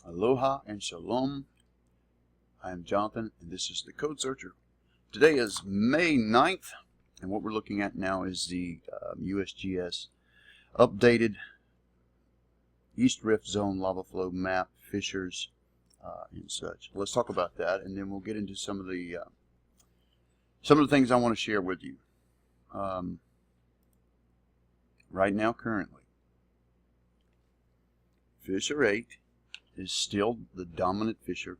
Aloha and Shalom. I am Jonathan, and this is the Code Searcher. Today is May 9th, and what we're looking at now is the USGS updated East Rift Zone lava flow map, fissures, and such. Let's talk about that, and then we'll get into some of the things I want to share with you. Right now, currently, Fissure 8 is still the dominant fissure,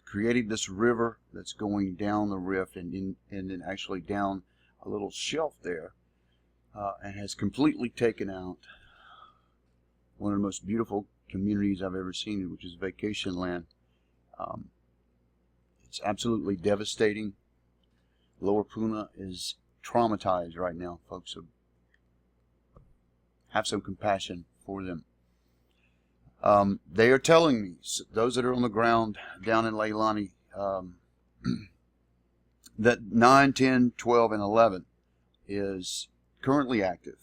creating this river that's going down the rift and then actually down a little shelf there, and has completely taken out one of the most beautiful communities I've ever seen, which is vacation land. It's absolutely devastating. Lower Puna is traumatized right now, folks, so have some compassion for them. They are telling me, those that are on the ground down in LEILANI, that 9, 10, 12, and 11 is currently active.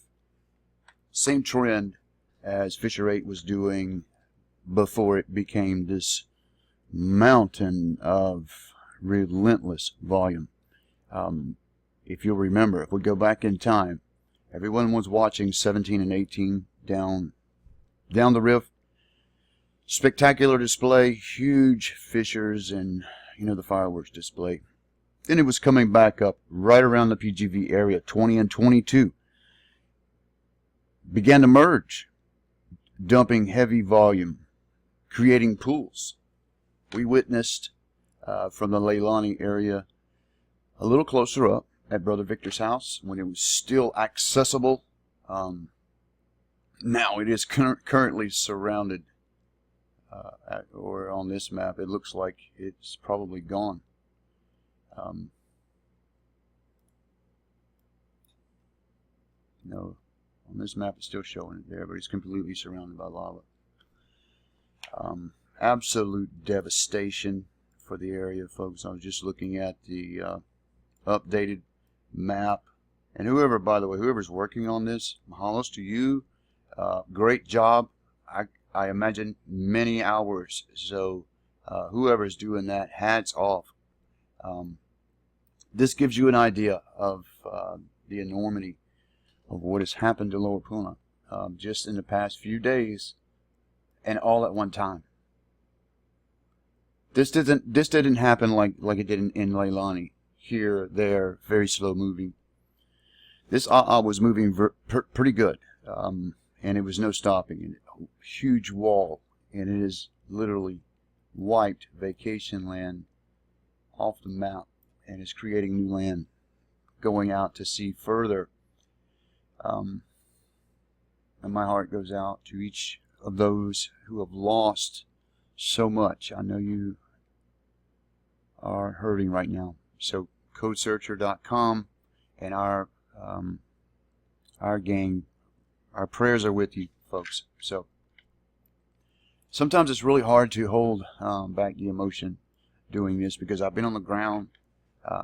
Same trend as Fissure 8 was doing before it became this mountain of relentless volume. If you'll remember, if we go back in time, everyone was watching 17 and 18 down the rift. Spectacular display, huge fissures, and the fireworks display. Then it was coming back up right around the PGV area. 20 and 22 began to merge, dumping heavy volume, creating pools. We witnessed from the LEILANI area a little closer up at Brother Victor's house when it was still accessible. Now it is currently surrounded, or on this map it looks like it's probably gone. No, on this map it's still showing it there, but it's completely surrounded by lava. Absolute devastation for the area, folks. I was just looking at the updated map, and whoever, by the way, whoever's working on this, mahalos to you. Great job. I imagine many hours, so whoever's doing that, hats off. This gives you an idea of the enormity of what has happened to Lower Puna just in the past few days, and all at one time. This didn't happen like it did in LEILANI. Here, there, very slow moving. This was moving pretty good, and it was no stopping. And a huge wall, and it has literally wiped vacation land off the map, and is creating new land, going out to sea further. And my heart goes out to each of those who have lost so much. I know you are hurting right now. So TheCodesearcher.com and our gang, our prayers are with you, folks. So sometimes it's really hard to hold back the emotion doing this, because I've been on the ground.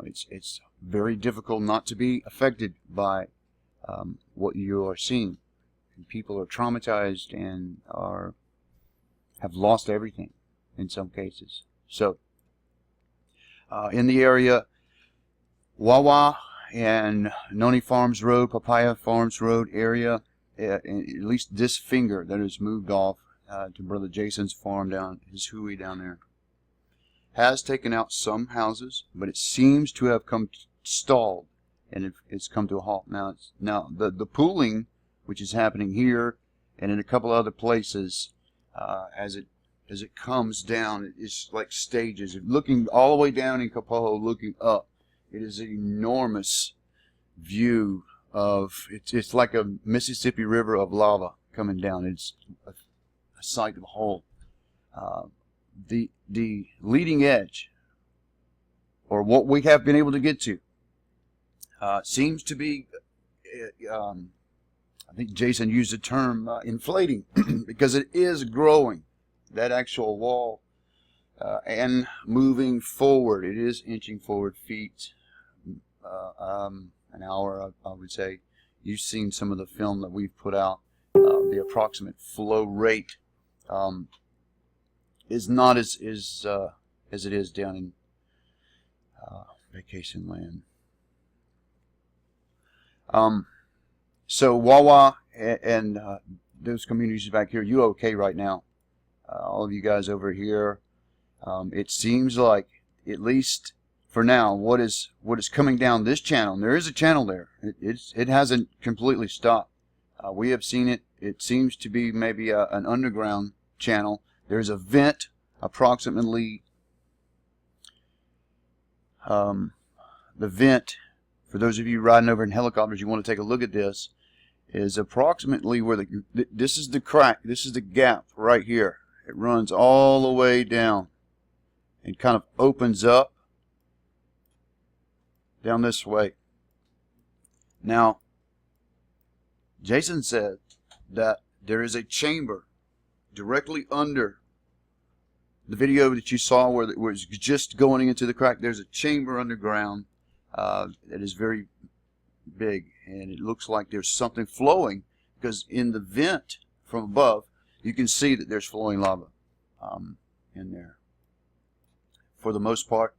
It's very difficult not to be affected by what you are seeing. People are traumatized and have lost everything in some cases. So in the area, Wawa and NONI Farms Road, Papaya Farms Road area, at least this finger that has moved off to Brother Jason's farm down, his hui down there, has taken out some houses, but it seems to have stalled, and it's come to a halt. Now the pooling, which is happening here and in a couple other places, as it comes down, it's like stages. Looking all the way down in Kapoho, looking up, it is an enormous view of, it's like a Mississippi River of lava coming down. It's a sight to behold. The leading edge, or what we have been able to get to, seems to be, I think Jason used the term inflating, because it is growing, that actual wall, and moving forward. It is inching forward feet an hour, I would say. You've seen some of the film that we've put out the approximate flow rate is not as it is down in vacation land. So Wawa and those communities back here, you okay right now? All of you guys over here, it seems like, at least for now, what is coming down this channel, and there is a channel there, it hasn't completely stopped. We have seen it. It seems to be maybe an underground channel. There's a vent approximately, the vent, for those of you riding over in helicopters, you want to take a look at this, is approximately where this is the crack, this is the gap right here. It runs all the way down and kind of opens up down this way. Now, Jason said that there is a chamber directly under the video that you saw where it was just going into the crack. There's a chamber underground that is very big, and it looks like there's something flowing, because in the vent from above you can see that there's flowing lava in there. For the most part,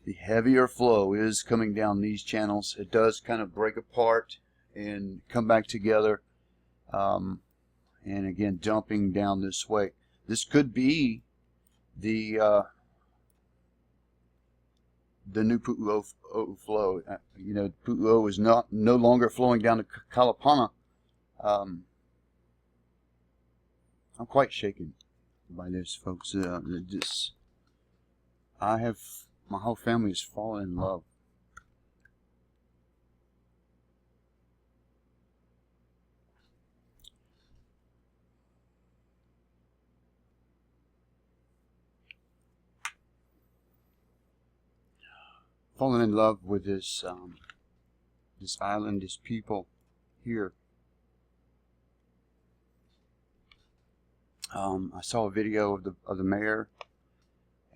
the heavier flow is coming down these channels. It does kind of break apart and come back together, and again dumping down this way. This could be the new Pu'uo flow. You know, Pu'uo is no longer flowing down to Kalapana. I'm quite shaken by this, folks. My whole family has fallen in love. Fallen in love with this this island, this people here. I saw a video of the mayor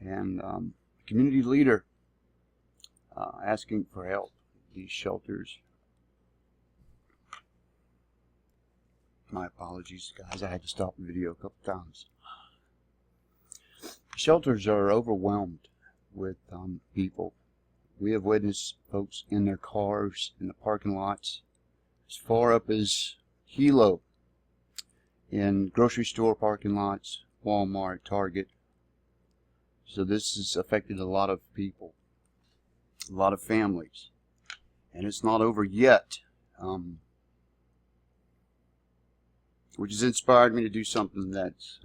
and community leader asking for help. These shelters. My apologies, guys. I had to stop the video a couple times. Shelters are overwhelmed with people. We have witnessed folks in their cars in the parking lots as far up as Hilo, in grocery store parking lots, Walmart, Target. So this has affected a lot of people, a lot of families, and it's not over yet, which has inspired me to do something that's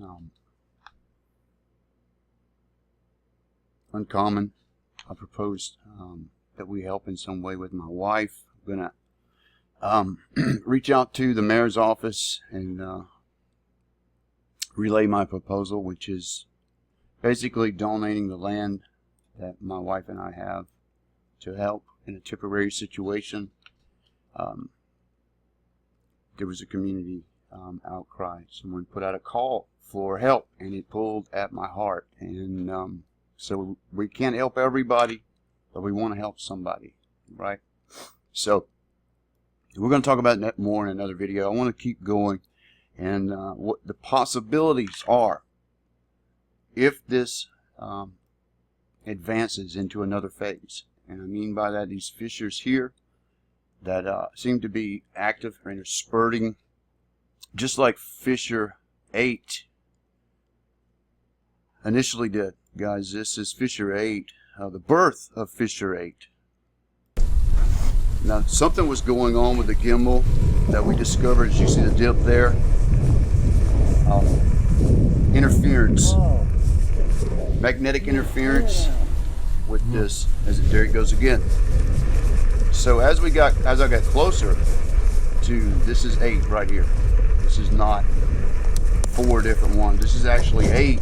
uncommon. I proposed that we help in some way with my wife. I'm gonna reach out to the mayor's office and relay my proposal, which is basically donating the land that my wife and I have to help in a temporary situation. There was a community outcry. Someone put out a call for help, and it pulled at my heart. And so we can't help everybody, but we want to help somebody, right? So we're going to talk about that more in another video. I want to keep going, and what the possibilities are if this advances into another phase. And I mean by that, these fissures here that seem to be active and are spurting, just like fissure 8 initially did. Guys, this is fissure 8, the birth of fissure 8. Now, something was going on with the gimbal that we discovered, as you see the dip there. Interference, magnetic interference with this. There it goes again. So as I got closer to, this is 8 right here. This is not 4 different ones. This is actually 8.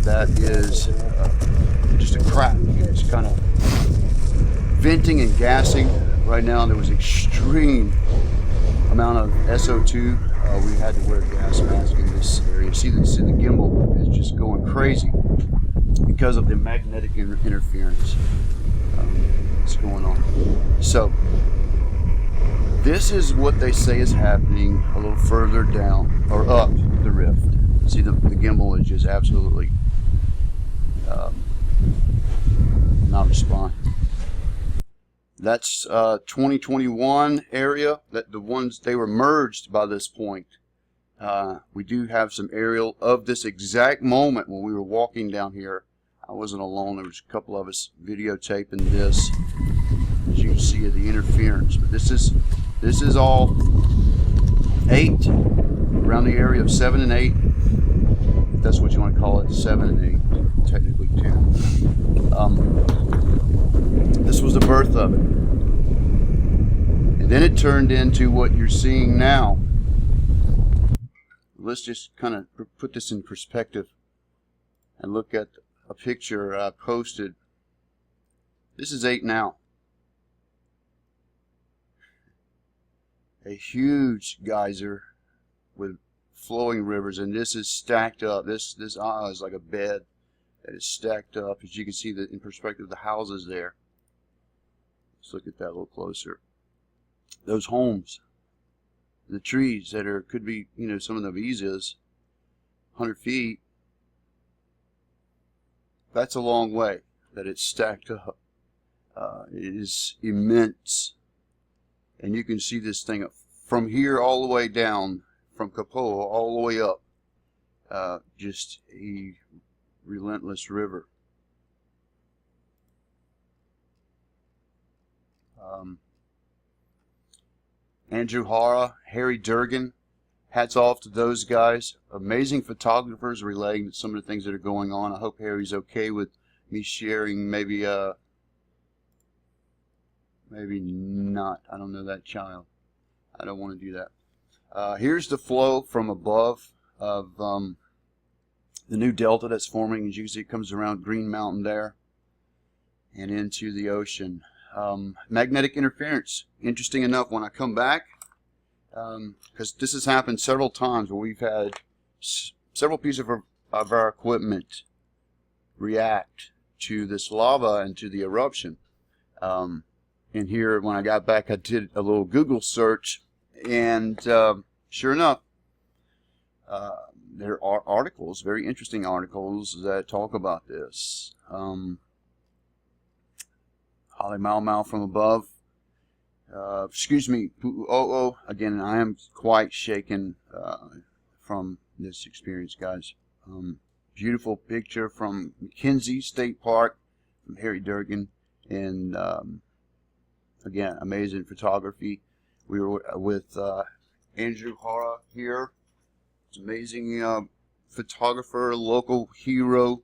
That is just a crack. It's kind of venting and gassing right now. There was extreme amount of SO2. We had to wear a gas mask in this area. See the gimbal is just going crazy because of the magnetic interference that's going on. So This is what they say is happening a little further down or up the rift. See, the gimbal is just absolutely not responding. That's 2021 area. That the ones, they were merged by this point. We do have some aerial of this exact moment when we were walking down here. I wasn't alone. There was a couple of us videotaping this. As you can see, the interference. But this is all 8 around the area of 7 and 8. If that's what you want to call it, 7 and 8, technically 2. This was the birth of it, and then it turned into what you're seeing now. Let's just kind of put this in perspective and look at a picture I posted. This is 8 now. A huge geyser with flowing rivers, and this is stacked up. This is like a bed that is stacked up. As you can see, in perspective, the houses there. Let's look at that a little closer. Those homes, the trees that are, could be, you know, some of the visas, 100 feet. That's a long way that it's stacked up. It is immense. And you can see this thing from here all the way down, from Kaawaloa all the way up. Just a relentless river. Andrew Hara, Harry Durgan, hats off to those guys. Amazing photographers relating to some of the things that are going on. I hope Harry's okay with me sharing. Maybe not. I don't know that child. I don't want to do that. Here's the flow from above of the new delta that's forming. As you can see, it comes around Green Mountain there and into the ocean. Magnetic interference. Interesting enough, when I come back, because this has happened several times where we've had several pieces of our equipment react to this lava and to the eruption. And here, when I got back, I did a little Google search, and sure enough, there are articles, very interesting articles, that talk about this. Holly Mau Mau from above. Excuse me. Again, I am quite shaken from this experience, guys. Beautiful picture from McKenzie State Park from Harry Durgan, and again, amazing photography. We were with Andrew Hara here. It's amazing photographer, local hero.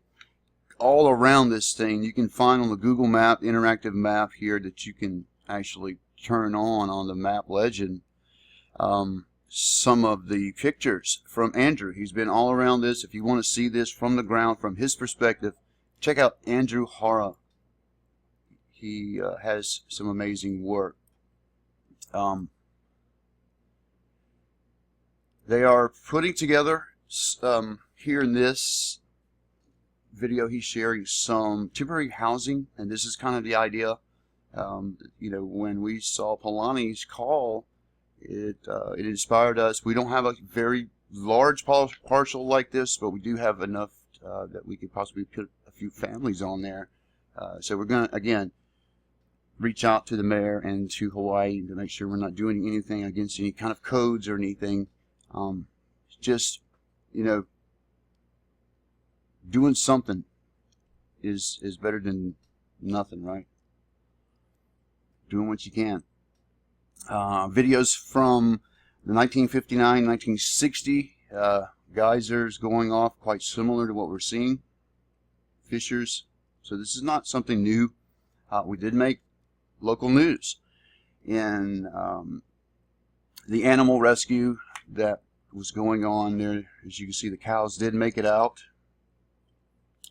All around this thing, you can find on the Google map, interactive map here, that you can actually turn on the map legend, some of the pictures from Andrew. He's been all around this. If you want to see this from the ground, from his perspective, check out Andrew Hara. He has some amazing work. They are putting together here in this video, he's sharing some temporary housing, and this is kind of the idea. You know, when we saw Piilani's call, it inspired us. We don't have a very large parcel like this, but we do have enough that we could possibly put a few families on there. So we're going to, again, reach out to the mayor and to Hawaii to make sure we're not doing anything against any kind of codes or anything. Just, you know, doing something is better than nothing, right? Doing what you can. Videos from the 1959, 1960 geysers going off, quite similar to what we're seeing. Fissures. So this is not something new. We did make local news in the animal rescue that was going on there. As you can see, the cows did make it out,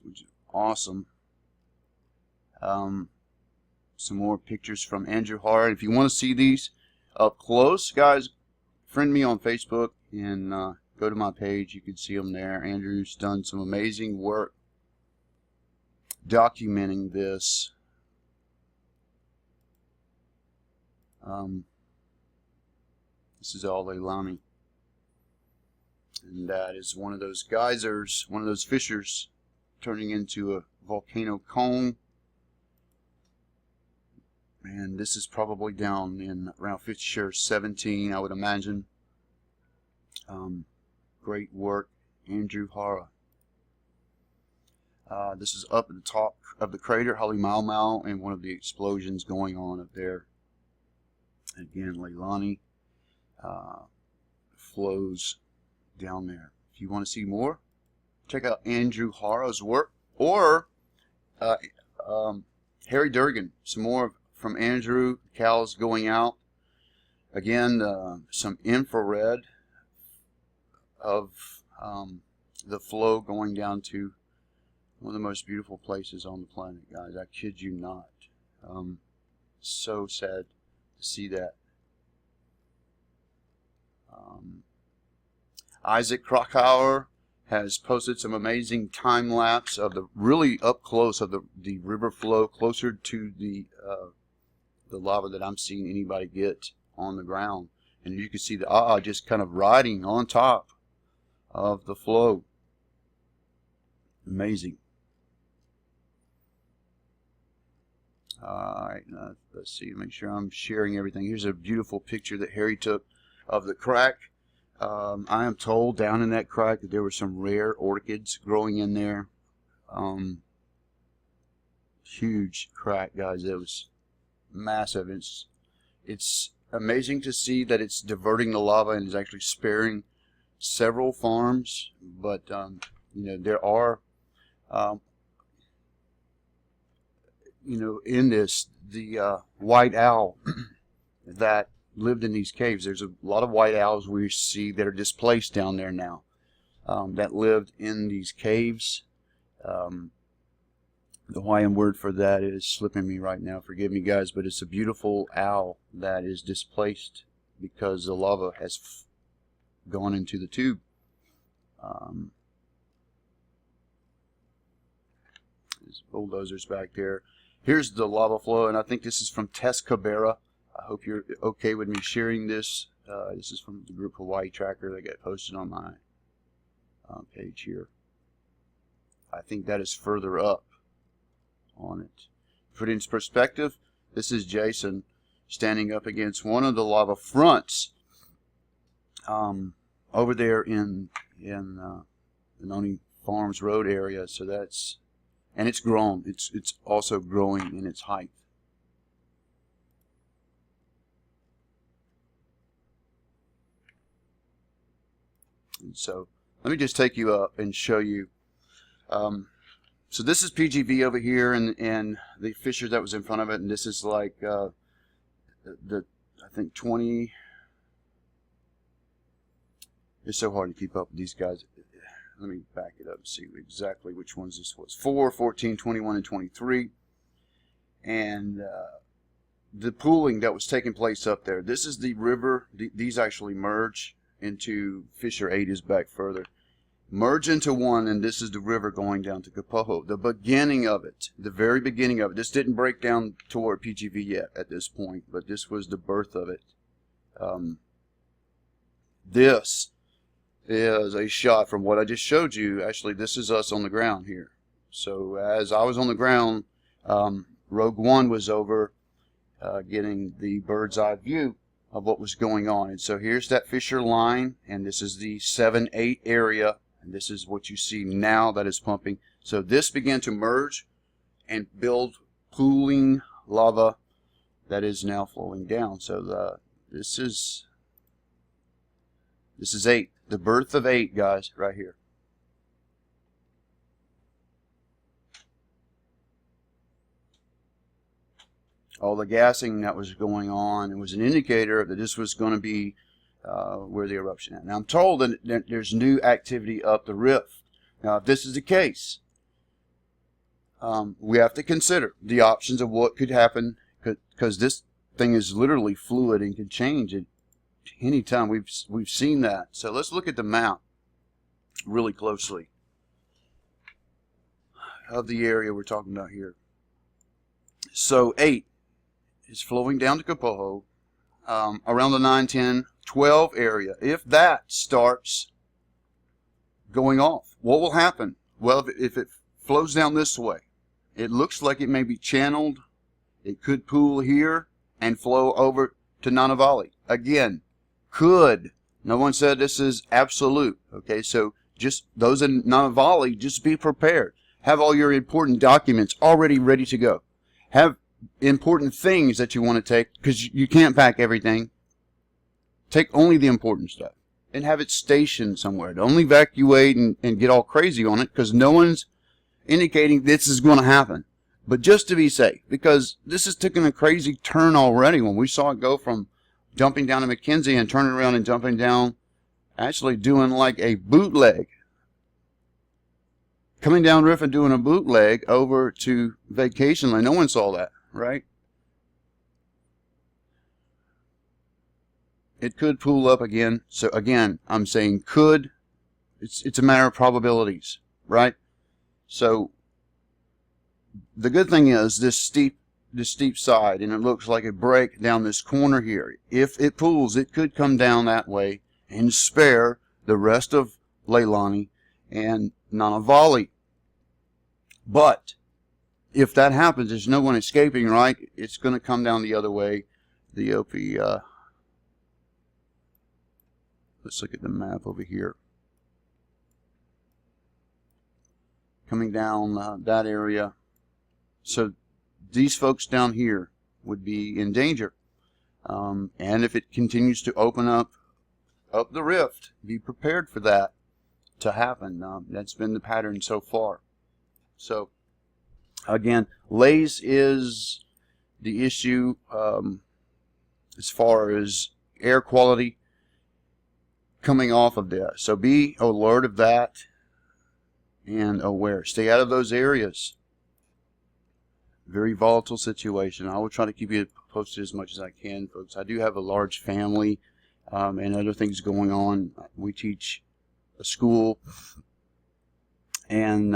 which is awesome. Some more pictures from Andrew Hara. If you want to see these up close, guys, friend me on Facebook and go to my page. You can see them there. Andrew's done some amazing work documenting this. This is all Leilani. And that is one of those geysers, one of those fissures turning into a volcano cone. And this is probably down in around fissure 17, I would imagine. Great work, Andrew Hara. This is up at the top of the crater, Halemaumau, and one of the explosions going on up there. Again, Leilani flows down there. If you want to see more, check out Andrew Hara's work, or Harry Durgan. Some more from Andrew. Cows going out. Again, some infrared of the flow going down to one of the most beautiful places on the planet, guys. I kid you not. So sad to see that. Isaac Krakauer has posted some amazing time lapse of the really up close of the river flow, closer to the lava that I'm seeing anybody get on the ground, and you can see the just kind of riding on top of the flow. Amazing. Alright, let's see, make sure I'm sharing everything. Here's a beautiful picture that Harry took of the crack. I am told down in that crack that there were some rare orchids growing in there. Huge crack, guys. It was massive. It's amazing to see that it's diverting the lava and is actually sparing several farms. But you know, there are you know, in this, the white owl that lived in these caves. There's a lot of white owls we see that are displaced down there now, that lived in these caves. The Hawaiian word for that is slipping me right now, forgive me guys, but it's a beautiful owl that is displaced because the lava has gone into the tube. There's bulldozers back there. Here's the lava flow, and I think this is from Tess Cabrera. I hope you're okay with me sharing this. This is from the group Hawaii Tracker that got posted on my page here. I think that is further up on it. Put it into perspective, this is Jason standing up against one of the lava fronts over there in the NONI Farms Road area. So that's, and it's grown. It's also growing in its height. And so let me just take you up and show you. So this is PGV over here, and the fissure that was in front of it, and this is like I think 20. It's so hard to keep up with these guys. Let me back it up and see exactly which ones this was. 4, 14, 21, and 23. And the pooling that was taking place up there. This is the river. These actually merge into fissure 8 is back further. Merge into one, and this is the river going down to Kapoho. The beginning of it, the very beginning of it. This didn't break down toward PGV yet at this point, but this was the birth of it. This is a shot from what I just showed you. Actually, this is us on the ground here. So as I was on the ground, Rogue One was over getting the bird's eye view of what was going on. And so here's that fissure line, and this is the 7-8 area, and this is what you see now that is pumping. So this began to merge and build pooling lava that is now flowing down. So this is 8, the birth of 8, guys, right here. All the gassing that was going on, it was an indicator that this was going to be where the eruption at. Now I'm told that there's new activity up the rift. Now if this is the case, we have to consider the options of what could happen, because this thing is literally fluid and can change at any time. We've seen that. So let's look at the map really closely of the area we're talking about here. So 8 is flowing down to Kapoho around the 9, 10, 12 area, if that starts going off, what will happen? Well, if it flows down this way, it looks like it may be channeled. It could pool here and flow over to NANAWALE. Again, could. No one said this is absolute. Okay, so just those in NANAWALE, just be prepared. Have all your important documents already ready to go. Have important things that you want to take, because you can't pack everything. Take only the important stuff and have it stationed somewhere. Don't evacuate and get all crazy on it, because no one's indicating this is going to happen. But just to be safe, because this has taken a crazy turn already when we saw it go from dumping down to McKenzie and turning around and dumping down, actually doing like a bootleg. Coming down riff and doing a bootleg over to Vacation Land. No one saw that, right? It could pool up again. So again, I'm saying could. It's a matter of probabilities, right? So the good thing is this steep side, and it looks like a break down this corner here. If it pools, it could come down that way and spare the rest of LEILANI and NANAWALE. But if that happens, there's no one escaping, right? It's going to come down the other way. The OP, let's look at the map over here. Coming down that area. So these folks down here would be in danger. And if it continues to open up the rift, be prepared for that to happen. That's been the pattern so far. So again, LEIS is the issue as far as air quality coming off of this. So be alert of that and aware. Stay out of those areas. Very volatile situation. I will try to keep you posted as much as I can, folks. I do have a large family and other things going on. We teach a school and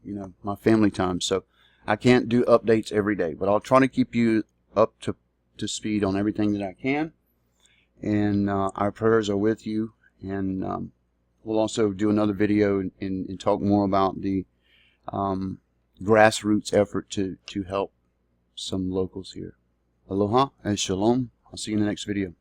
you know, my family time, so I can't do updates every day, but I'll try to keep you up to speed on everything that I can. And our prayers are with you, and we'll also do another video and talk more about the grassroots effort to help some locals here. Aloha and shalom. I'll see you in the next video.